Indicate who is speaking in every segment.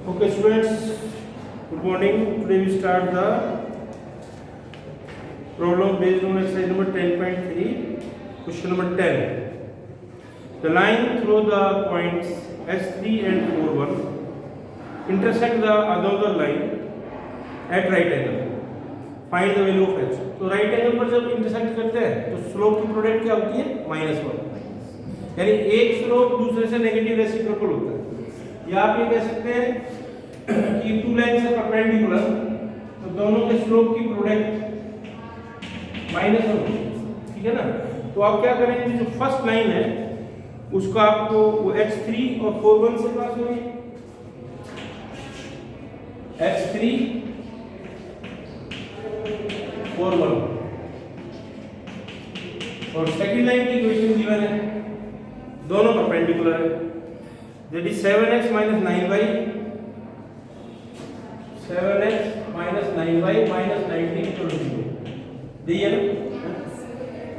Speaker 1: Okay, students, good morning. Today we start the problem based on exercise number 10.3, question number 10. The line through the points S3 and 4,1 intersect the other line at right angle. Find the value of h. तो right angle पर जब intersect करते हैं तो slope की product क्या होती है? -1. यानी एक स्लोप दूसरे से नेगेटिव रेसिप्रोकल होता है। या आप ये कह सकते हैं कि टू लाइन से परपेंडिकुलर तो दोनों के स्लोप की प्रोडक्ट -1 होगी, ठीक है ना। तो आप क्या करेंगे, जो फर्स्ट लाइन है उसका आपको वो h3 और 4,1 से पास होगी, h3 4,1 और सेकंड लाइन की इक्वेशन गिवन है, दोनों परपेंडिकुलर है। That is 7x - 9y 19 = 0। दी है ना।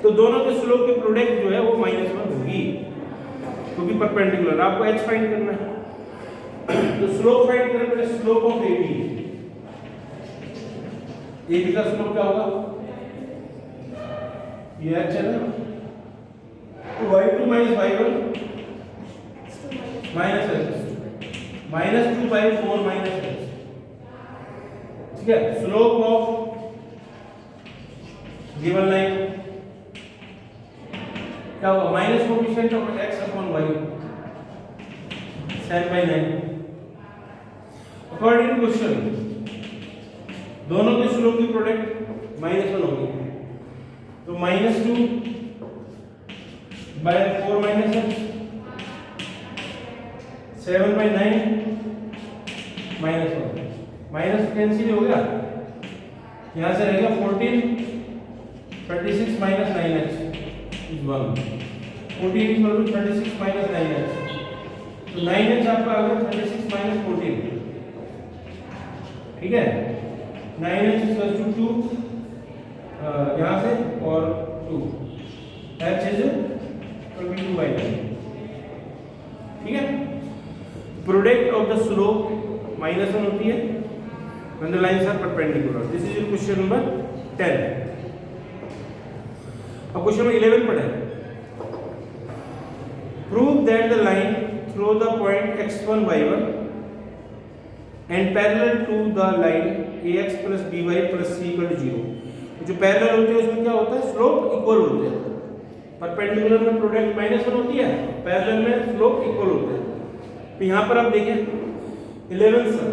Speaker 1: तो दोनों के स्लोप की प्रोडक्ट जो है वो -1 होगी क्योंकि परपेंडिकुलर। आपको h फाइंड करना है, तो स्लोप फाइंड करें पहले स्लोप ऑफ AB। AB का स्लोप क्या होगा, ये h है ना, y2 - y1 -x -2/4 -x, ठीक है। स्लोप ऑफ गिवन लाइन क्या होगा, minus coefficient of x/y 7/9। According to question दोनों के स्लोप की प्रोडक्ट -1 होगी, तो -2/4 -x 7/9 -1 माइनस कैंसिल हो गया, यहाँ से रहेगा 14 36 - 9x is 1 14 = 36 - 9x, तो 9x आपका आ गया 36 - 14, ठीक है। 9x = 2 यहाँ से और 2 h is 22/9, ठीक है। प्रोडक्ट ऑफ द स्लोप -1 होती है when the lines are perpendicular. This is your question number 10. अब क्वेश्चन नंबर 11 पढ़े। Prove that the line through the point x1 y1 and parallel to the line ax plus by plus c = 0। जो parallel होते हैं उसमें क्या होता है, slope equal होते हैं। परपेंडिकुलर में प्रोडक्ट -1 होती है, पैरेलल में स्लोप इक्वल होते हैं। तो यहाँ पर आप देखें 11 सर,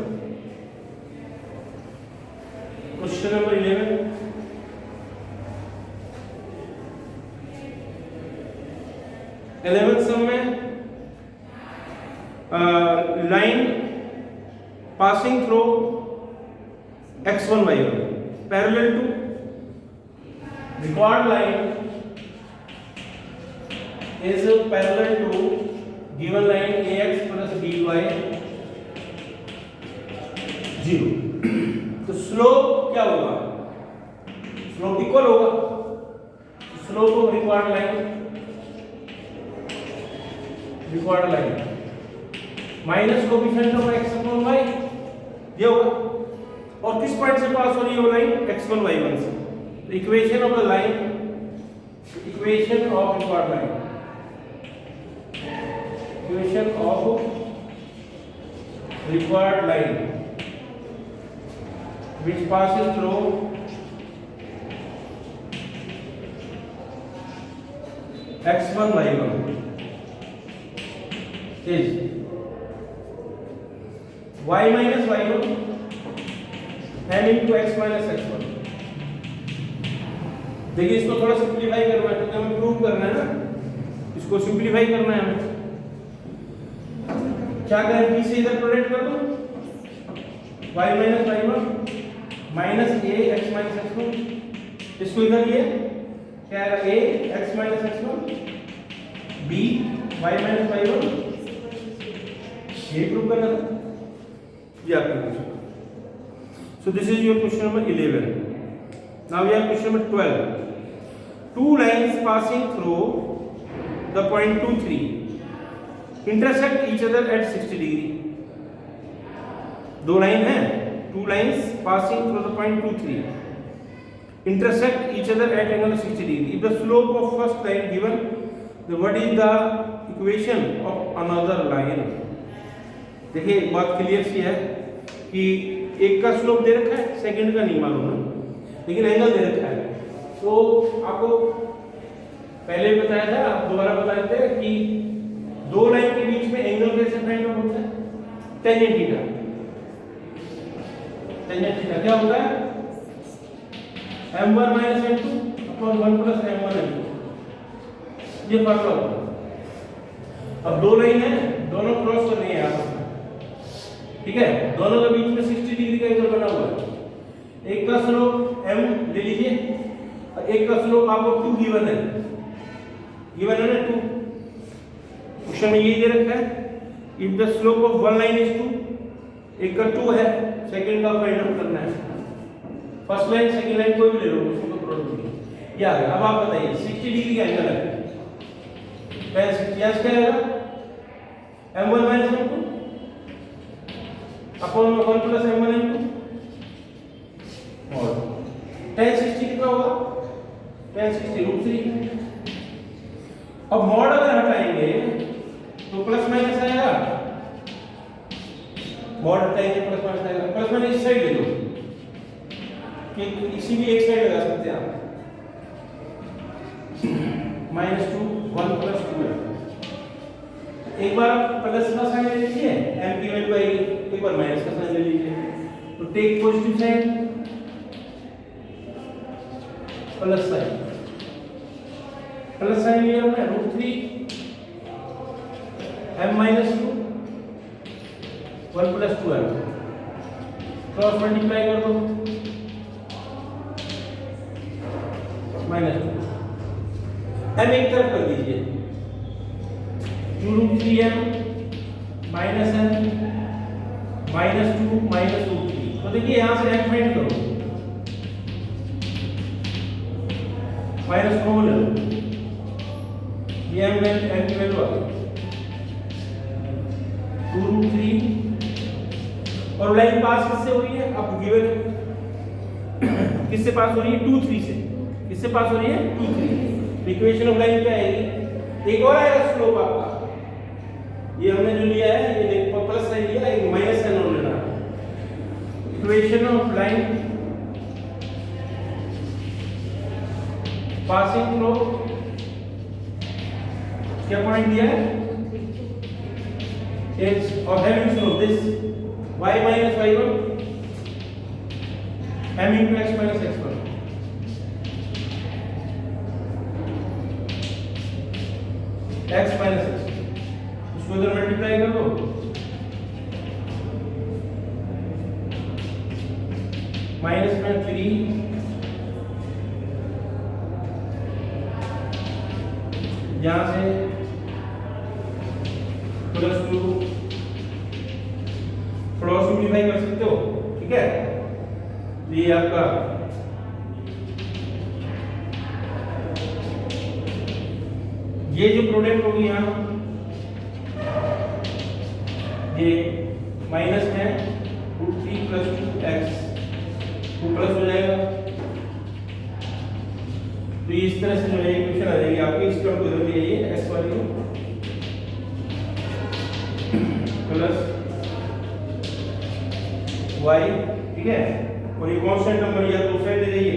Speaker 1: क्वेश्चन नंबर 11 सम में line passing through x1 y1 parallel to required line is parallel to given line ax plus by 0। तो स्लोप क्या होगा, स्लोप इक्वल होगा। Slope of required line minus coefficient of x/y ये होगा, और किस point से पास हो रही है वो लाइन, x1 y1 से। तो equation of the line, equation of required line, equation of required line which passes through x1 y1 is y minus y1 m into x minus x1। देखिए इसको थोड़ा सिंप्लीफाई करना है क्योंकि हमें प्रूव करना है ना, इसको सिंप्लीफाई करना है हमें। क्या करें, b से इधर प्रोडक्ट कर दो, y minus y1 minus a x minus x1, इसको इधर ये क्या है, a x minus x1 b y minus y1, ये प्रूव करना था, ये आपका question. So this is your question number 11। Now we have question number 12। Two lines passing through the point 2, 3 intersect each other at 60 degree। दो लाइन है, two lines passing through the point 2 3 intersect each other at angle 60 degree. If the slope of first line given, then what is the equation of another line? देखिए एक बात clear सी है कि एक का स्लोप दे रखा है, सेकंड का नहीं मालूम ना, लेकिन एंगल दे रखा है। तो आपको पहले भी बताया था, आप दोबारा बता देते हैं कि दो लाइन के बीच में एंगल कैसे फाइंड आउट होता है? Tangent theta. टेंजेंट थीटा क्या होता है? m1 m2 upon 1 plus m1 m2, ये फॉर्मूला होगा। अब दो लाइन है, दोनों क्रॉस कर रही है आपस में, ठीक है, दोनों के बीच में 60 डिग्री का एंगल बना हुआ है। एक का स्लोप m ले लीजिए और एक का स्लोप आपको 2 गिवन है, गिवन है ना 2, क्वेश्चन में ये दे रखा है। If the slope of one line is 2, एक का 2 है, सेकंड का फाइंड आउट करना है। फर्स्ट लाइन सेकंड लाइन कोई भी ले लो, उसको तो प्रोडक्ट नहीं या अब आप बताइए 60 डिग्री का एंगल है, tan 60 क्या आएगा? m1 m2 upon 1 plus m1 m2 और tan 60 कितना होगा? tan 60 √3। अब मॉड अगर हटाएंगे तो प्लस माइनस आएगा, मॉड हटाएंगे प्लस माइनस आएगा। प्लस माइनस इस साइड ले लो कि इसी भी एक साइड लगा सकते हैं आप, -2 1 प्लस 2 है। एक बार आप प्लस का साइन ले लीजिए, m की वैल्यू आएगी, एक बार माइनस का साइन ले लीजिए, तो take positive sign, plus sign, plus sign लिया हमने √3 m -2 1 plus 2 m, cross multiply कर दो, -2 m एक तरफ कर दीजिए, 2√3m -m -2 -√3। तो देखिए यहां से m फाइंड करो, माइनस को ले लो, ये m की वैल्यू आ गई 2√3 और लाइन पास किससे हो रही है? अब गिवन किससे पास हो रही है? 2 3 से। किससे पास हो रही है? 2 3। इक्वेशन ऑफ लाइन क्या आएगी? एक और आएगा स्लोप आपका, ये हमने जो लिया है, ये देखो प्लस साइन लिया, एक माइनस साइन और लेना। Equation of line passing through क्या पॉइंट दिया है? x और having slope this y minus y1 m into x minus x1, x minus x, उसको इधर मल्टीप्लाई कर दो, माइनस में 3 यहां से +2, थोड़ा सिंप्लीफाई कर सकते हो, ठीक है। ये आपका ये जो प्रोडक्ट होगी यहाँ, ये माइनस है √3 + 2x, वो प्लस हो जाएगा। तो इस तरह से जो है इक्वेशन आ जाएगी आपकी, इस टर्म को इधर ले आइए, x वाली को प्लस y, ठीक है, और ये कांस्टेंट नंबर या दो साइड ले जाइए,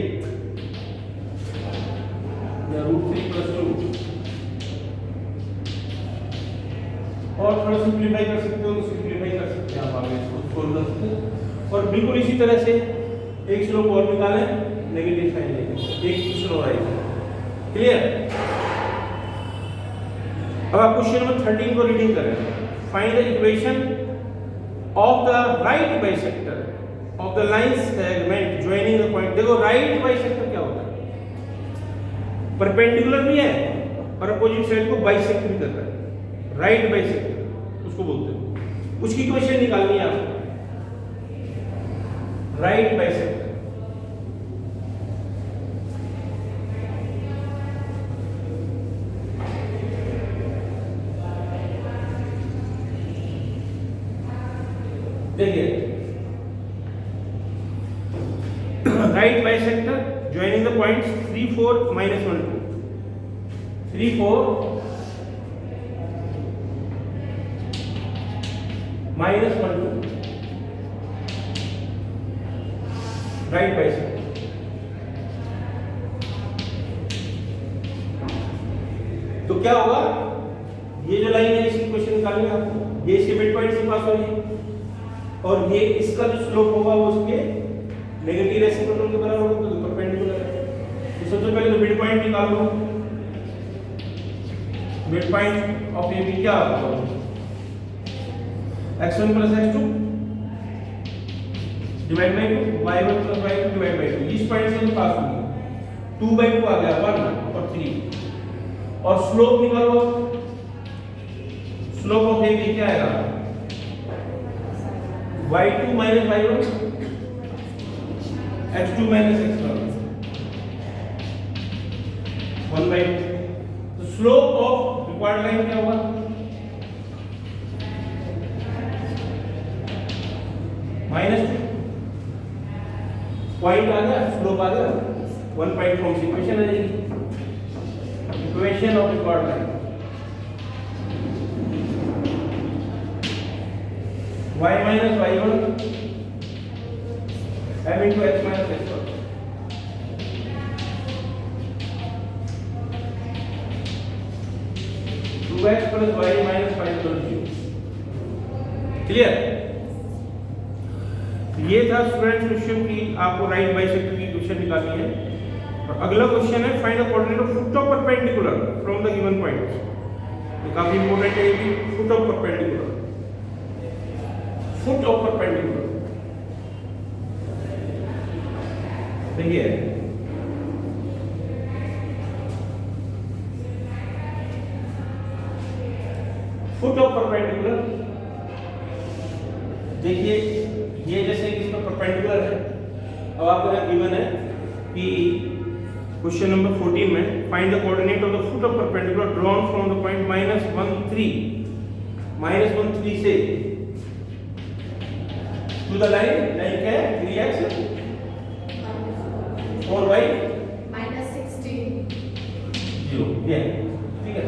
Speaker 1: या √3 + 2, और थोड़ा सिंप्लीफाई कर सकते हो तो सिंप्लीफाई कर सकते हैं आप आगे इसको सोल्व कर सकते हैं। और बिल्कुल इसी तरह से एक स्लोप और निकालें, नेगेटिव साइन लेंगे, एक क्वेश्चन और आएगा। क्लियर? अब आप क्वेश्चन नंबर 13 को रीडिंग करें। Find the equation of the right bisector of the line segment joining the point. देखो राइट बाइसेक्टर क्या होता है? परपेंडिकुलर भी है और अपोजिट साइड को बाइसेक्ट भी कर रहा है, राइट बाइसेक्टर उसको बोलते हैं। उसकी इक्वेशन निकालनी है आपको, राइट बाइसेक्टर। देखिए right bisector joining the points 3 4 minus 1 2 3 4 minus 1 2 right bisector. तो क्या होगा, ये जो लाइन है इसकी इक्वेशन निकालनी है आपको, ये इसके मिड पॉइंट से पास हो रही है और ये इसका जो स्लोप होगा वो उसके नेगेटिव रेसिप्रोकल के बराबर होगा, तो परपेंडिकुलर है। तो सबसे पहले तो मिड पॉइंट निकाल लो। Mid point of A B क्या होगा, x1 + x2 divide by 2, y1 + y2 divide by 2। इस पॉइंट से तो पास होगी, 2/2 आ गया, 1 और 3। और स्लोप निकालो, स्लोप ऑफ ए बी क्या आएगा, y2 - y1 x2 - x1 1/2। तो स्लोप ऑफ रिक्वायर्ड लाइन क्या होगा, -2 पॉइंट आ गया, स्लोप आ गया 1 पॉइंट फ्रॉम इक्वेशन आ जाएगी, equation of required line y - y1 m * x - x1 2x + y - 5 = 0। Clear. ये था स्टूडेंट्स क्वेश्चन की, आपको राइट बाइसेक्टर की इक्वेशन निकालनी है। और अगला क्वेश्चन है find the coordinate of foot of perpendicular from the given point. ये काफी इंपॉर्टेंट है, ये foot of perpendicular, foot of perpendicular. देखिए फुट ऑफ परपेंडिकुलर, देखिए ये जैसे कि इसका परपेंडिकुलर है। अब आपको यहाँ गिवन है कि क्वेश्चन नंबर 14 में find the coordinate of the foot of perpendicular drawn from the point -1 3 से टू द लाइन क्या है, 3x 4y -16 0। ये ठीक है।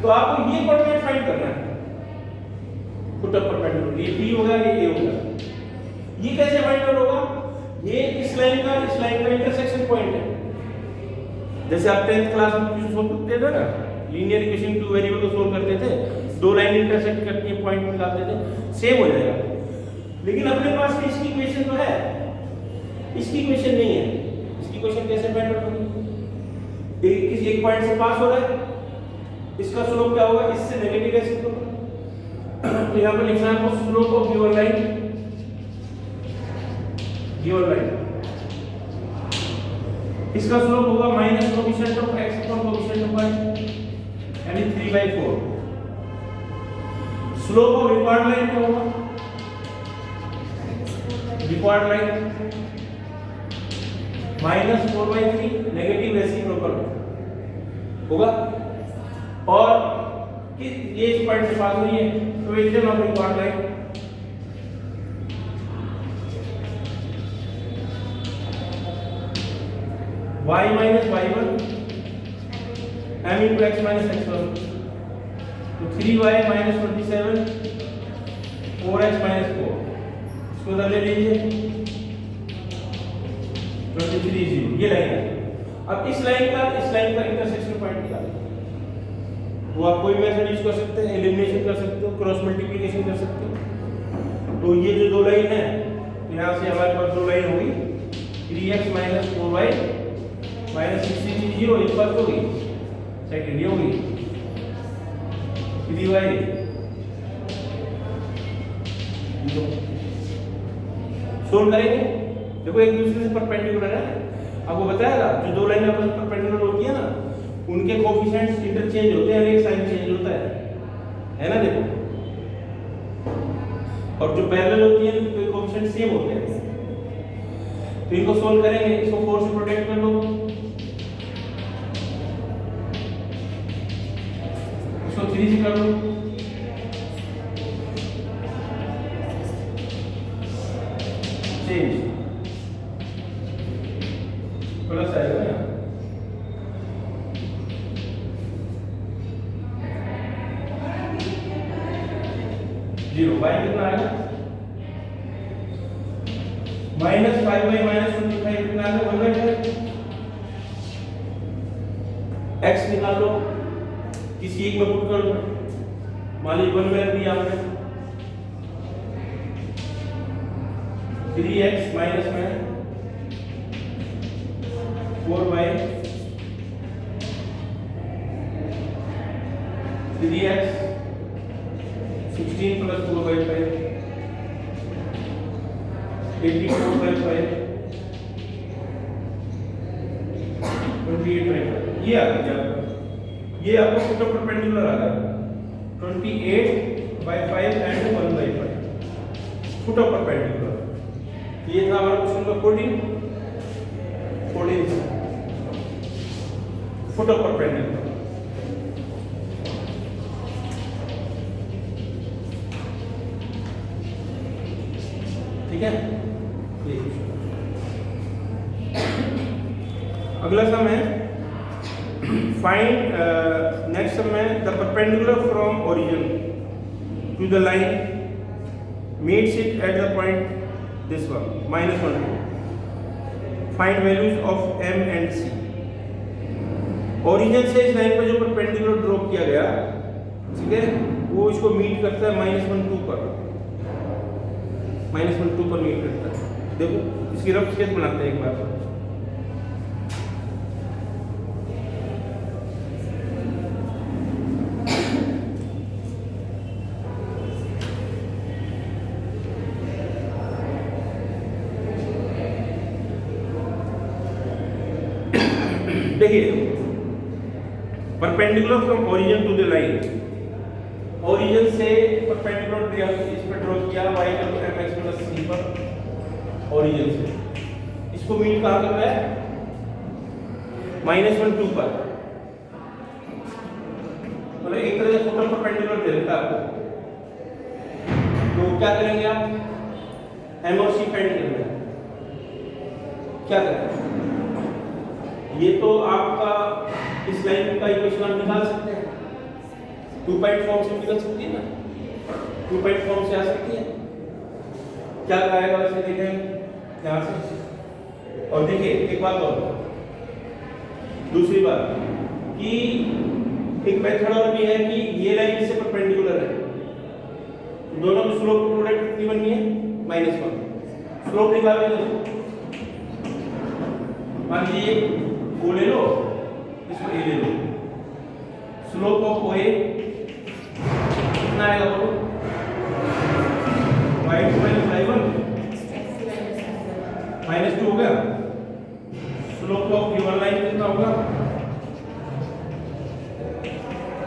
Speaker 1: तो आपको ये कोऑर्डिनेट फाइंड करना है फुट ऑफ परपेंडिकुलर। ये p होगा, ये a होगा। ये कैसे फाइंड आउट होगा, ये इस लाइन का इंटरसेक्शन पॉइंट है। जैसे आप 10th क्लास में क्वेश्चन सोल्व करते थे ना, लीनियर इक्वेशन 2 वेरिएबल को सोल्व करते थे, दो लाइन इंटरसेक्ट करती है, पॉइंट निकालते थे, सेम हो जाएगा। लेकिन अपने पास में इसकी इक्वेशन तो है, इसकी इक्वेशन नहीं है। इसकी इक्वेशन कैसे फाइंड आउट होगी, एक पॉइंट से पास हो रहा है, इसका स्लोप क्या होगा, इससे नेगेटिव रेसिप्रोकल। तो यहां पर लिखना है स्लोप ऑफ गिवन लाइन, इसका स्लोप होगा minus coefficient of x upon coefficient of y यानी 3/4। स्लोप ऑफ रिक्वायर्ड लाइन क्या होगा, रिक्वायर्ड लाइन -4/3 नेगेटिव रेसिप्रोकल होगा। और ये इस पॉइंट से पास हुई है, equation of required line y - y1 m * x - x1। तो 3y - 27 4x - 4, इसको उधर ले लीजिए 23 0। ये लाइन है। अब इस लाइन का इंटरसेक्शन पॉइंट निकालें। वो आप कोई मेथड यूज कर सकते हैं, एलिमिनेशन कर सकते हो, क्रॉस मल्टीप्लिकेशन कर सकते हो। तो ये जो दो लाइन है, यहाँ से हमारे पास दो लाइन होगी, 3x - 4y -16 0 इस पर होगी, सेकंड ये होगी 3y 0। सोल्व करेंगे, देखो एक दूसरे से परपेंडिकुलर है। आपको बताया था जो दो लाइन आपस में परपेंडिकुलर होती है ना, उनके कोएफिशिएंट्स इंटरचेंज होते हैं, एक साइन चेंज होता है ना। देखो, और जो पैरेलल होती है उनके कोएफिशिएंट सेम होते हैं। तो इनको सोल्व करेंगे, इसको 4 से प्रोटेक्ट कर लो, इसको 3 से कर लो, चेंज 0 y कितना आएगा -5 माइनस 25 कितना आएगा 1/5 x निकाल लो किसी एक में पुट कर दो मान लीजिए 1 में रख दिया आपने 3x माइनस में 4y 3x 16 plus 4/5 84/5 28/5 ये आ गया ये आपको फुट ऑफ परपेंडिकुलर आ गया 28/5 एंड 1/5 फुट ऑफ परपेंडिकुलर ये था हमारा question number 14 foot of perpendicular ठीक है। अगला सम है फाइंड नेक्स्ट सम है the perpendicular from origin to the line meets it at the point this one -1 find values of m and c origin से इस लाइन पर जो perpendicular draw किया गया ठीक है वो इसको मीट करता है -1 2 पर -1 2 पर मीट करता है। देखो इसकी रफ स्केच बनाते हैं एक बार देखिए perpendicular from origin to the line origin से परपेंडिकुलर इस पर ड्रॉ किया y mx + c पर ओरिजिन से इसको मीट कहां कर रहा है -1 2 पर मतलब एक तरह से टोटल परपेंडिकुलर दे देता है आपको तो क्या करेंगे आप m और c फाइंड करेंगे क्या करेंगे ये तो आपका इस लाइन का इक्वेशन आप निकाल सकते हैं 2 पॉइंट फॉर्म से निकल सकती है ना 2 पॉइंट फॉर्म से आ सकती है क्या आएगा वैसे देखें यहां से और देखिए एक बात और दूसरी बात कि एक मेथड और भी है कि ये लाइन इससे परपेंडिकुलर है दोनों की स्लोप प्रोडक्ट कितनी बननी है -1 स्लोप निकालोगे मान लीजिए ओ ले लो इसको ए ले लो स्लोप ऑफ ओ ए कितना आएगा बोलो y2 - y1 -2 हो गया स्लोप ऑफ गिवन लाइन कितना होगा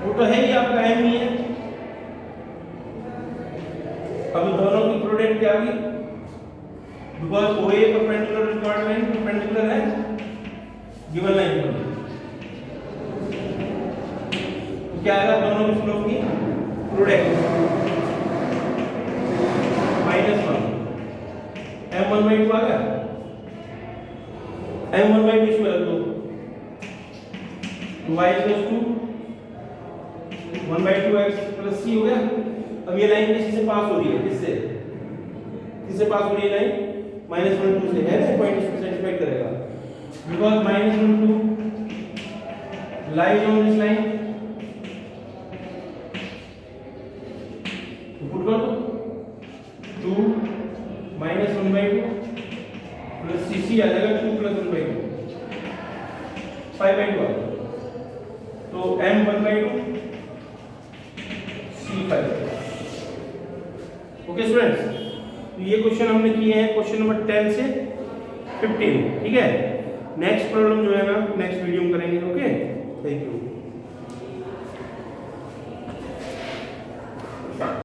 Speaker 1: वो तो है ही आपका m ही है अब दोनों की प्रोडक्ट क्या होगी because OA perpendicular required line perpendicular है गिवन लाइन पर तो क्या आएगा दोनों की स्लोप की प्रोडक्ट -1 m1/2 आ गया m1/2 इसमें रख दो y = 1/2x + c हो गया। अब ये लाइन किससे पास हो रही है किससे पास हो रही है लाइन -1 2 से है ना पॉइंट इसको सेटिस्फाई करेगा because -1 2 lies on this line तो पुट कर दो 2 -1/2 प्लस cc आ जाएगा 2 + 1/2 5/2 तो m 1/2 c 5 ओके स्टूडेंट्स तो ये क्वेश्चन हमने किए हैं क्वेश्चन नंबर 10 से 15 ठीक है नेक्स्ट प्रॉब्लम जो है ना नेक्स्ट वीडियो में करेंगे ओके थैंक यू।